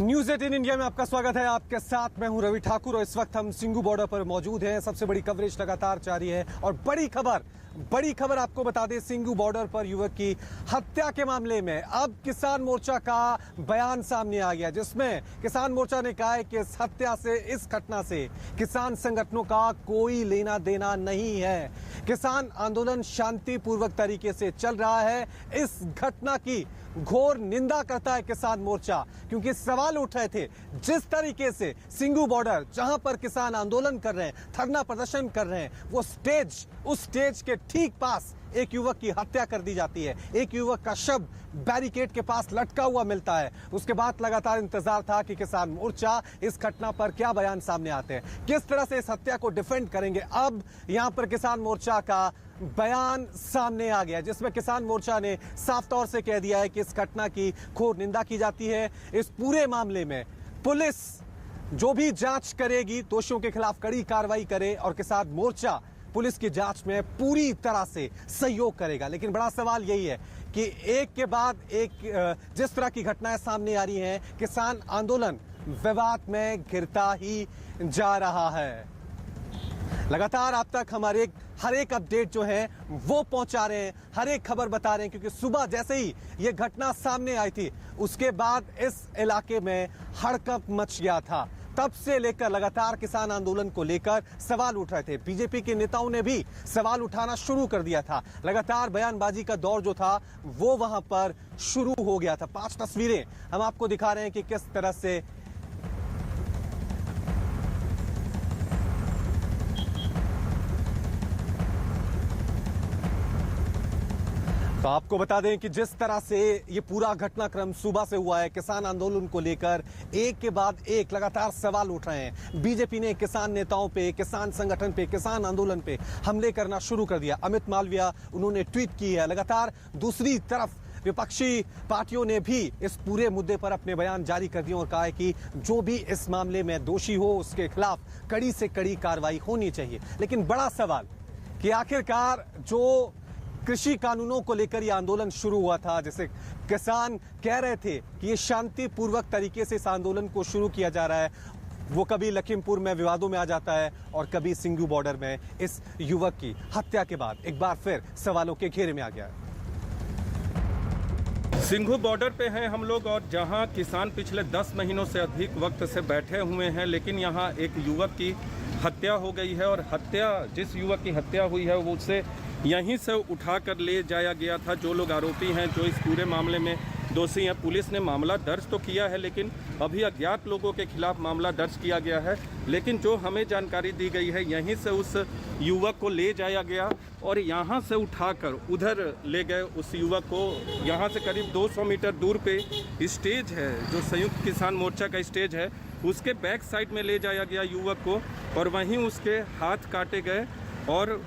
News 18 India में आपका स्वागत है। आपके साथ मैं हूं रवि ठाकुर और इस वक्त हम सिंघू बॉर्डर पर मौजूद हैं। सबसे बड़ी कवरेज लगातार जारी है और बड़ी खबर आपको बता दें, सिंघू बॉर्डर पर युवक की हत्या के मामले में अब किसान मोर्चा का बयान सामने आ गया, जिसमें किसान मोर्चा ने कहा है कि इस हत्या से, इस घटना से किसान संगठनों का कोई लेना देना नहीं है। किसान आंदोलन शांतिपूर्वक तरीके से चल रहा है। इस घटना की घोर निंदा करता है किसान मोर्चा, क्योंकि सवाल उठ रहे थे जिस तरीके से सिंघू बॉर्डर, जहां पर किसान आंदोलन कर रहे हैं, धरना प्रदर्शन कर रहे हैं, वो स्टेज, उस स्टेज के ठीक पास एक युवक की हत्या कर दी जाती है। एक युवक का शव बैरिकेड के पास लटका हुआ मिलता है। उसके बाद लगातार इंतजार था कि किसान मोर्चा इस घटना पर क्या बयान सामने आते हैं, किस तरह से इस हत्या को डिफेंड करेंगे। अब यहां पर किसान मोर्चा का बयान सामने आ गया, जिसमें किसान मोर्चा ने साफ तौर से कह दिया है कि इस घटना की घोर निंदा की जाती है। इस पूरे मामले में पुलिस जो भी जांच करेगी, दोषियों के खिलाफ कड़ी कार्रवाई करे और किसान मोर्चा पुलिस की जांच में पूरी तरह से सहयोग करेगा। लेकिन बड़ा सवाल यही है कि एक के बाद एक जिस तरह की घटनाएं सामने आ रही हैं, किसान आंदोलन विवाद में घिरता ही जा रहा है। लगातार आप तक हमारे हर एक अपडेट जो है वो पहुंचा रहे हैं, हर एक खबर बता रहे हैं, क्योंकि सुबह जैसे ही ये घटना सामने आई थी, उसके बाद इस इलाके में हड़कंप मच गया था। तब से लेकर लगातार किसान आंदोलन को लेकर सवाल उठ रहे थे। बीजेपी के नेताओं ने भी सवाल उठाना शुरू कर दिया था। लगातार बयानबाजी का दौर जो था वो वहां पर शुरू हो गया था। 5 तस्वीरें हम आपको दिखा रहे हैं कि किस तरह से तो आपको बता दें कि जिस तरह से ये पूरा घटनाक्रम सुबह से हुआ है, किसान आंदोलन को लेकर एक के बाद एक लगातार सवाल उठ रहे हैं। बीजेपी ने किसान नेताओं पे, किसान संगठन पे, किसान आंदोलन पे हमले करना शुरू कर दिया। अमित मालविया उन्होंने ट्वीट की है। लगातार दूसरी तरफ विपक्षी पार्टियों ने भी इस पूरे मुद्दे पर अपने बयान जारी कर दिए और कहा है कि जो भी इस मामले में दोषी हो उसके खिलाफ कड़ी से कड़ी कार्रवाई होनी चाहिए। लेकिन बड़ा सवाल कि आखिरकार जो कृषि कानूनों को लेकर यह आंदोलन शुरू हुआ था, जैसे किसान कह रहे थे कि ये शांतिपूर्वक तरीके से इस आंदोलन को शुरू किया जा रहा है, वो कभी लखीमपुर में विवादों में आ जाता है और कभी सिंघू बॉर्डर में इस युवक की हत्या के बाद एक बार फिर सवालों के घेरे में आ गया। सिंघू बॉर्डर पे हैं हम लोग और जहां किसान पिछले 10 महीनों से अधिक वक्त से बैठे हुए हैं, लेकिन यहां एक युवक की हत्या हो गई है और जिस युवक की हत्या हुई है वो उसे यहीं से उठा कर ले जाया गया था। जो लोग आरोपी हैं, जो इस पूरे मामले में दोषी हैं, पुलिस ने मामला दर्ज तो किया है, लेकिन अभी अज्ञात लोगों के खिलाफ मामला दर्ज किया गया है। लेकिन जो हमें जानकारी दी गई है, यहीं से उस युवक को ले जाया गया और यहाँ से उठाकर उधर ले गए उस युवक को। यहाँ से करीब 200 मीटर दूर पे स्टेज है, जो संयुक्त किसान मोर्चा का स्टेज है, उसके बैक साइड में ले जाया गया युवक को और वहीं उसके हाथ काटे गए और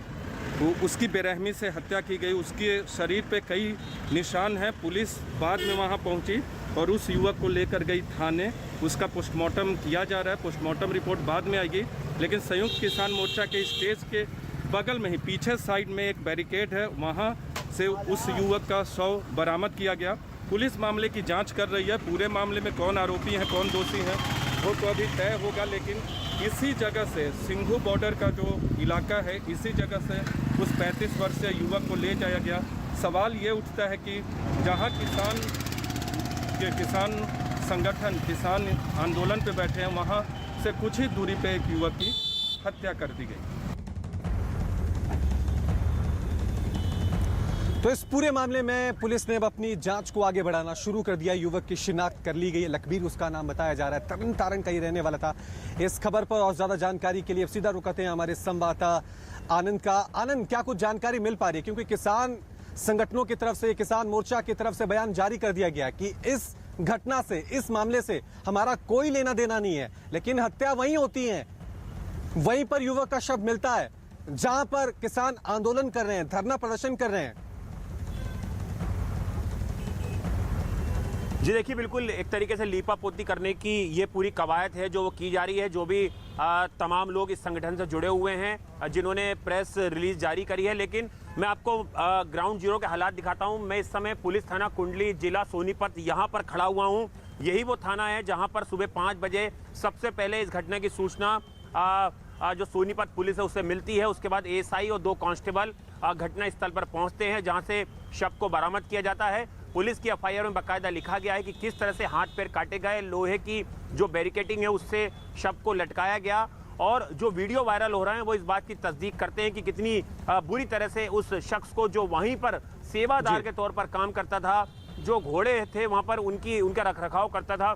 उसकी बेरहमी से हत्या की गई। उसके शरीर पे कई निशान हैं। पुलिस बाद में वहां पहुंची और उस युवक को लेकर गई थाने। उसका पोस्टमार्टम किया जा रहा है। पोस्टमार्टम रिपोर्ट बाद में आएगी। लेकिन संयुक्त किसान मोर्चा के स्टेज के बगल में ही पीछे साइड में एक बैरिकेड है, वहां से उस युवक का शव बरामद किया गया। पुलिस मामले की जाँच कर रही है। पूरे मामले में कौन आरोपी हैं, कौन दोषी हैं, वो तो अभी तय होगा। लेकिन इसी जगह से, सिंघू बॉर्डर का जो इलाका है, इसी जगह से उस 35 वर्षीय युवक को ले जाया गया। सवाल ये उठता है कि जहां किसान संगठन, किसान आंदोलन पे बैठे हैं, वहां से कुछ ही दूरी पे एक युवक की हत्या कर दी गई। तो इस पूरे मामले में पुलिस ने अब अपनी जांच को आगे बढ़ाना शुरू कर दिया। युवक की शिनाख्त कर ली गई है। लखबीर उसका नाम बताया जा रहा है। तरन तारण का ही रहने वाला था। इस खबर पर और ज्यादा जानकारी के लिए सीधा रुकते हैं हमारे संवाददाता आनंद का। आनंद, क्या कुछ जानकारी मिल पा रही है? क्योंकि किसान संगठनों की तरफ से, किसान मोर्चा की तरफ से बयान जारी कर दिया गया कि इस घटना से, इस मामले से हमारा कोई लेना देना नहीं है, लेकिन हत्या वहीं होती है, वहीं पर युवक का शव मिलता है जहां पर किसान आंदोलन कर रहे हैं, धरना प्रदर्शन कर रहे हैं। जी देखिए, बिल्कुल एक तरीके से लीपापोती करने की ये पूरी कवायद है जो वो की जा रही है। जो भी तमाम लोग इस संगठन से जुड़े हुए हैं, जिन्होंने प्रेस रिलीज जारी करी है। लेकिन मैं आपको ग्राउंड जीरो के हालात दिखाता हूं। मैं इस समय पुलिस थाना कुंडली, जिला सोनीपत, यहाँ पर खड़ा हुआ हूं। यही वो थाना है जहां पर सुबह 5 बजे सबसे पहले इस घटना की सूचना जो सोनीपत पुलिस है उससे मिलती है। उसके बाद एएसआई और 2 कांस्टेबल घटना स्थल पर पहुंचते हैं, जहां से शव को बरामद किया जाता है। पुलिस की एफआईआर में बाकायदा लिखा गया है कि किस तरह से हाथ पैर काटे गए, लोहे की जो बैरिकेटिंग है उससे शव को लटकाया गया। और जो वीडियो वायरल हो रहे हैं वो इस बात की तस्दीक करते हैं कि कितनी बुरी तरह से उस शख्स को, जो वहीं पर सेवादार के तौर पर काम करता था, जो घोड़े थे वहां पर उनका रखरखाव करता था,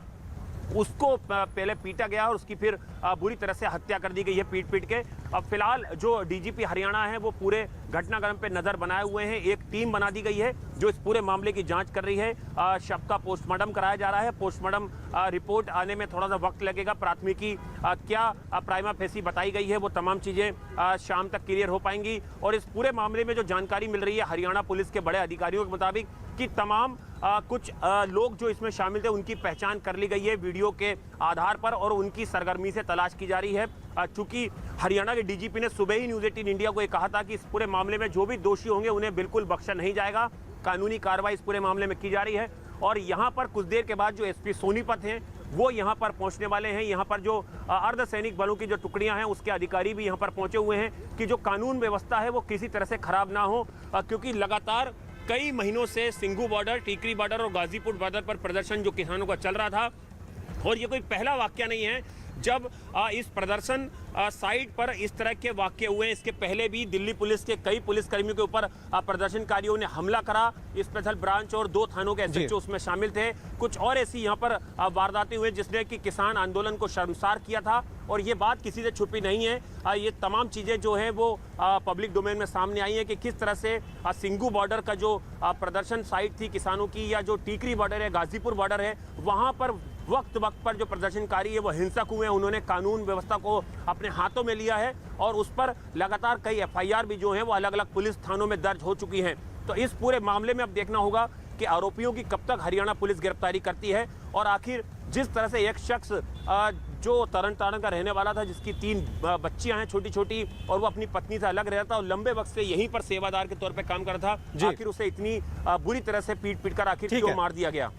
उसको पहले पीटा गया और उसकी फिर बुरी तरह से हत्या कर दी गई है पीट के। अब फिलहाल जो डीजीपी हरियाणा है वो पूरे घटनाक्रम पे नजर बनाए हुए हैं। एक टीम बना दी गई है जो इस पूरे मामले की जांच कर रही है। शव का पोस्टमार्टम कराया जा रहा है। पोस्टमार्टम रिपोर्ट आने में थोड़ा सा वक्त लगेगा। प्राथमिकी क्या प्राइमा फेसी बताई गई है वो तमाम चीजें शाम तक क्लियर हो पाएंगी। और इस पूरे मामले में जो जानकारी मिल रही है हरियाणा पुलिस के बड़े अधिकारियों के मुताबिक कि तमाम कुछ लोग जो इसमें शामिल थे उनकी पहचान कर ली गई है वीडियो के आधार पर और उनकी सरगर्मी से तलाश की जा रही है। चूंकि हरियाणा के डीजीपी ने सुबह ही न्यूज़ 18 इंडिया को ये कहा था कि इस पूरे मामले में जो भी दोषी होंगे उन्हें बिल्कुल बख्शा नहीं जाएगा, कानूनी कार्रवाई इस पूरे मामले में की जा रही है। और यहाँ पर कुछ देर के बाद जो एसपी सोनीपत हैं वो यहाँ पर पहुँचने वाले हैं। यहाँ पर जो अर्धसैनिक बलों की जो टुकड़ियाँ हैं उसके अधिकारी भी यहाँ पर पहुँचे हुए हैं कि जो कानून व्यवस्था है वो किसी तरह से खराब ना हो, क्योंकि लगातार कई महीनों से सिंघू बॉर्डर, टीकरी बॉर्डर और गाजीपुर बॉर्डर पर प्रदर्शन जो किसानों का चल रहा था। और ये कोई पहला वाकया नहीं है जब इस प्रदर्शन साइट पर इस तरह के वाकये हुए हैं। इसके पहले भी दिल्ली पुलिस के कई पुलिसकर्मियों के ऊपर प्रदर्शनकारियों ने हमला करा। स्पेशल ब्रांच और 2 थानों के एसएचओ उसमें शामिल थे। कुछ और ऐसी यहाँ पर वारदातें हुई जिसने कि किसान आंदोलन को शर्मसार किया था। और ये बात किसी से छुपी नहीं है। ये तमाम चीज़ें जो है वो पब्लिक डोमेन में सामने आई है कि किस तरह से सिंघू बॉर्डर का जो प्रदर्शन साइट थी किसानों की, या जो टीकरी बॉर्डर है, गाजीपुर बॉर्डर है, वहाँ पर वक्त पर जो प्रदर्शनकारी है वो हिंसक हुए हैं। उन्होंने कानून व्यवस्था को अपने हाथों में लिया है और उस पर लगातार कई एफआईआर भी जो हैं वो अलग अलग पुलिस थानों में दर्ज हो चुकी हैं। तो इस पूरे मामले में अब देखना होगा कि आरोपियों की कब तक हरियाणा पुलिस गिरफ्तारी करती है। और आखिर जिस तरह से एक शख्स जो तरन तारण का रहने वाला था, जिसकी 3 बच्चियां हैं छोटी छोटी, और वो अपनी पत्नी से अलग रहता और लंबे वक्त से यहीं पर सेवादार के तौर पे काम कर रहा था, आखिर उसे इतनी बुरी तरह से पीट कर आखिर क्यों मार दिया गया।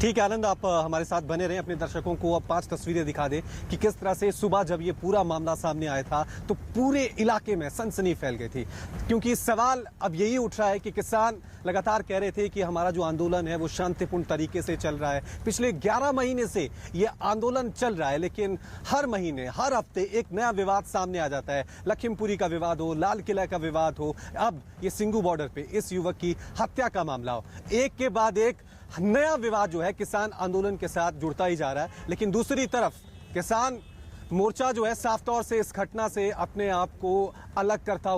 ठीक है आनंद, आप हमारे साथ बने रहें। अपने दर्शकों को अब 5 तस्वीरें दिखा दें कि किस तरह से सुबह जब ये पूरा मामला सामने आया था तो पूरे इलाके में सनसनी फैल गई थी। क्योंकि सवाल अब यही उठ रहा है कि किसान लगातार कह रहे थे कि हमारा जो आंदोलन है वो शांतिपूर्ण तरीके से चल रहा है। पिछले 11 महीने से ये आंदोलन चल रहा है, लेकिन हर महीने, हर हफ्ते एक नया विवाद सामने आ जाता है। लखीमपुरी का विवाद हो, लाल किला का विवाद हो, अब ये सिंघू बॉर्डर पे इस युवक की हत्या का मामला हो, एक के बाद एक नया विवाद जो है किसान आंदोलन के साथ जुड़ता ही जा रहा है। लेकिन दूसरी तरफ किसान मोर्चा जो है साफ तौर से इस घटना से अपने आप को अलग करता हुआ